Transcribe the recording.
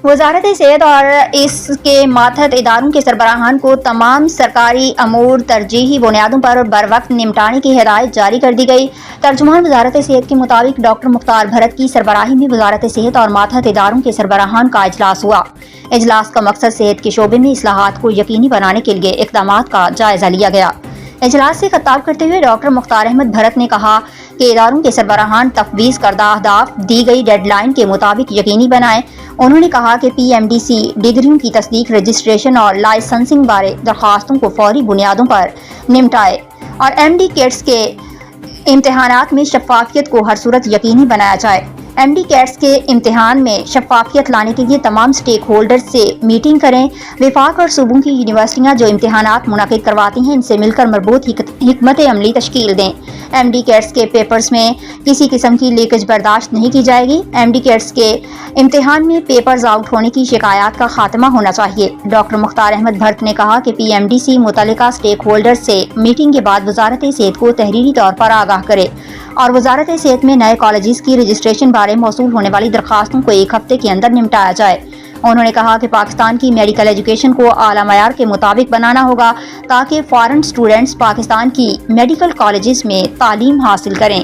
وزارت صحت اور اس کے ماتحت اداروں کے سربراہان کو تمام سرکاری امور ترجیحی بنیادوں پر بروقت نمٹانے کی ہدایت جاری کر دی گئی۔ ترجمان وزارت صحت کے مطابق ڈاکٹر مختار بھرت کی سربراہی میں وزارت صحت اور ماتحت اداروں کے سربراہان کا اجلاس ہوا۔ اجلاس کا مقصد صحت کے شعبے میں اصلاحات کو یقینی بنانے کے لیے اقدامات کا جائزہ لیا گیا۔ اجلاس سے خطاب کرتے ہوئے ڈاکٹر مختار احمد بھرت نے کہا کہ اداروں کے سربراہان تفویض کردہ اہداف دی گئی ڈیڈ لائن کے مطابق یقینی بنائیں۔ انہوں نے کہا کہ پی ایم ڈی سی ڈگریوں کی تصدیق، رجسٹریشن اور لائسنسنگ بارے درخواستوں کو فوری بنیادوں پر نمٹائے اور ایم ڈی کیٹس کے امتحانات میں شفافیت کو ہر صورت یقینی بنایا جائے۔ ایم ڈی کیٹس کے امتحان میں شفافیت لانے کے لیے تمام سٹیک ہولڈرز سے میٹنگ کریں۔ وفاق اور صوبوں کی یونیورسٹیاں جو امتحانات منعقد کرواتی ہیں ان سے مل کر مربوط حکمت عملی تشکیل دیں۔ ایم ڈی کیٹس کے پیپرز میں کسی قسم کی لیکیج برداشت نہیں کی جائے گی۔ ایم ڈی کیٹس کے امتحان میں پیپرز آؤٹ ہونے کی شکایات کا خاتمہ ہونا چاہیے۔ ڈاکٹر مختار احمد بھرت نے کہا کہ پی ایم ڈی سی متعلقہ سٹیک ہولڈرز سے میٹنگ کے بعد وزارت صحت کو تحریری طور پر آگاہ کرے اور وزارت صحت میں نئے کالجز کی رجسٹریشن بارے موصول ہونے والی درخواستوں کو ایک ہفتے کے اندر نمٹایا جائے۔ انہوں نے کہا کہ پاکستان کی میڈیکل ایجوکیشن کو اعلیٰ معیار کے مطابق بنانا ہوگا تاکہ فارن اسٹوڈنٹس پاکستان کی میڈیکل کالجز میں تعلیم حاصل کریں۔